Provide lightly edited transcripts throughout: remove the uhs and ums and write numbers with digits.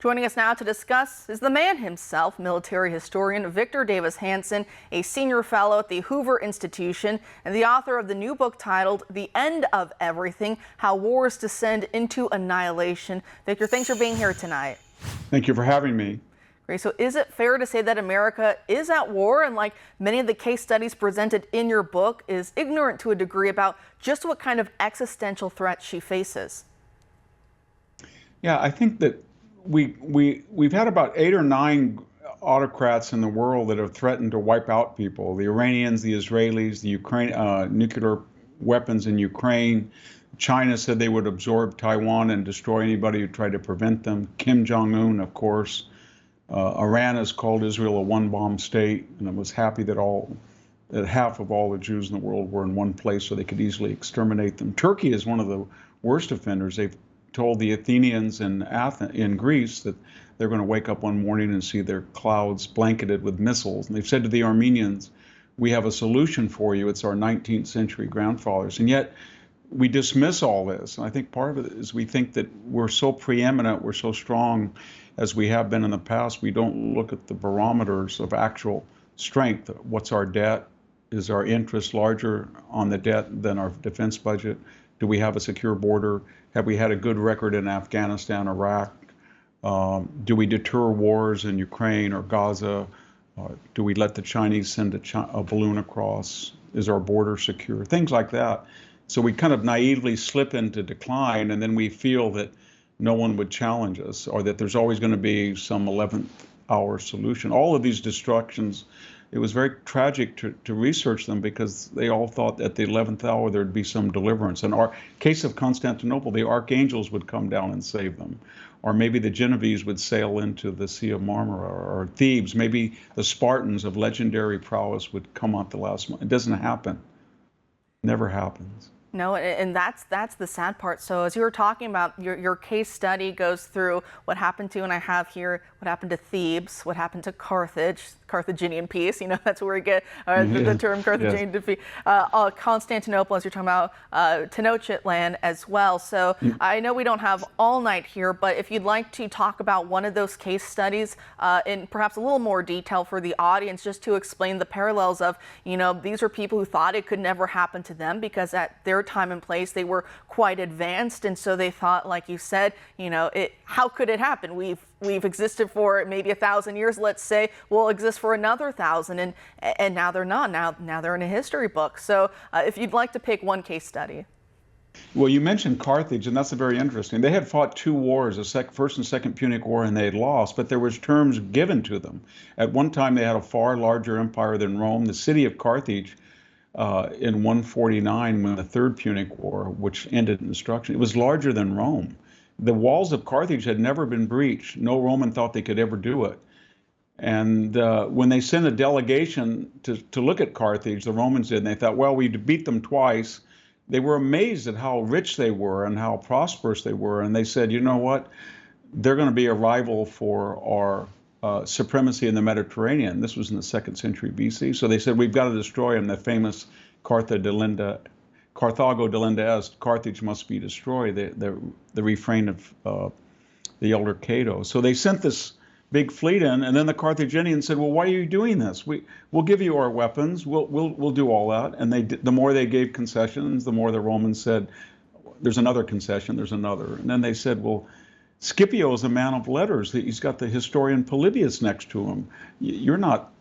Joining us now to discuss is the man himself, military historian Victor Davis Hanson, a senior fellow at the Hoover Institution and the author of the new book titled The End of Everything: How Wars Descend into Annihilation. Victor, thanks for being here tonight. Thank you for having me. Great. So is it fair to say that America is at war, and like many of the case studies presented in your book, is ignorant to a degree about just what kind of existential threat she faces? Yeah, I think that we've had about 8 or 9 autocrats in the world that have threatened to wipe out people. The Iranians, the Israelis, the nuclear weapons in Ukraine. China said they would absorb Taiwan and destroy anybody who tried to prevent them. Kim Jong-un, of course. Iran has called Israel a one-bomb state, and it was happy that half of all the Jews in the world were in one place so they could easily exterminate them. Turkey is one of the worst offenders. They've told the Athenians in Greece that they're going to wake up one morning and see their clouds blanketed with missiles. And they've said to the Armenians, we have a solution for you. It's our 19th century grandfathers. And yet we dismiss all this. And I think part of it is we think that we're so preeminent, we're so strong as we have been in the past. We don't look at the barometers of actual strength. What's our debt? Is our interest larger on the debt than our defense budget? Do we have a secure border? Have we had a good record in Afghanistan, Iraq? Do we deter wars in Ukraine or Gaza? Do we let the Chinese send a balloon across? Is our border secure? Things like that. So we kind of naively slip into decline, and then we feel that no one would challenge us, or that there's always going to be some 11th hour solution. All of these destructions, it was very tragic to research them, because they all thought at the 11th hour there'd be some deliverance. In our case of Constantinople, the archangels would come down and save them. Or maybe the Genovese would sail into the Sea of Marmara. Or Thebes, maybe the Spartans of legendary prowess would come out the last month. It doesn't happen. Never happens. No, and that's the sad part. So as you were talking about, your case study goes through what happened to, and I have here, what happened to Thebes, what happened to Carthage, Carthaginian peace, that's where we get the term Carthaginian defeat. Constantinople, as you're talking about, Tenochtitlan as well. So I know we don't have all night here, but if you'd like to talk about one of those case studies in perhaps a little more detail for the audience, just to explain the parallels of, these are people who thought it could never happen to them, because at their time and place they were quite advanced, and so they thought, like you said, how could it happen? We've existed for maybe 1,000 years, let's say, we'll exist for another 1,000, and now they're not. Now they're in a history book. So if you'd like to pick one case study. Well, you mentioned Carthage, and that's very interesting. They had fought 2 wars, the First and Second Punic War, and they had lost, but there was terms given to them. At one time, they had a far larger empire than Rome. The city of Carthage, in 149, when the Third Punic War, which ended in destruction, it was larger than Rome. The walls of Carthage had never been breached. No Roman thought they could ever do it. And when they sent a delegation to look at Carthage, the Romans did, and they thought, well, we beat them twice. They were amazed at how rich they were and how prosperous they were. And they said, you know what? They're going to be a rival for our supremacy in the Mediterranean. This was in the 2nd century BC. So they said, we've got to destroy them. The famous Carthago delenda est, Carthage must be destroyed, the refrain of the elder Cato. So they sent this big fleet in, and then the Carthaginians said, well, why are you doing this? We'll give you our weapons, we'll do all that. And the more they gave concessions, the more the Romans said, there's another concession, there's another. And then they said, well, Scipio is a man of letters. He's got the historian Polybius next to him. You're not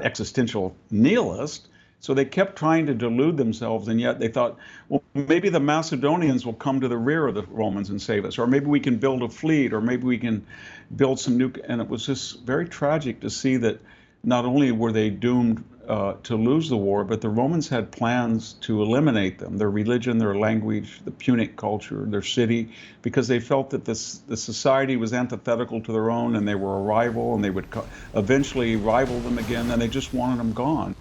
existential nihilist. So they kept trying to delude themselves, and yet they thought, well, maybe the Macedonians will come to the rear of the Romans and save us, or maybe we can build a fleet, or maybe we can build some new. And it was just very tragic to see that not only were they doomed to lose the war, but the Romans had plans to eliminate them, their religion, their language, the Punic culture, their city, because they felt that the society was antithetical to their own, and they were a rival, and they would eventually rival them again, and they just wanted them gone.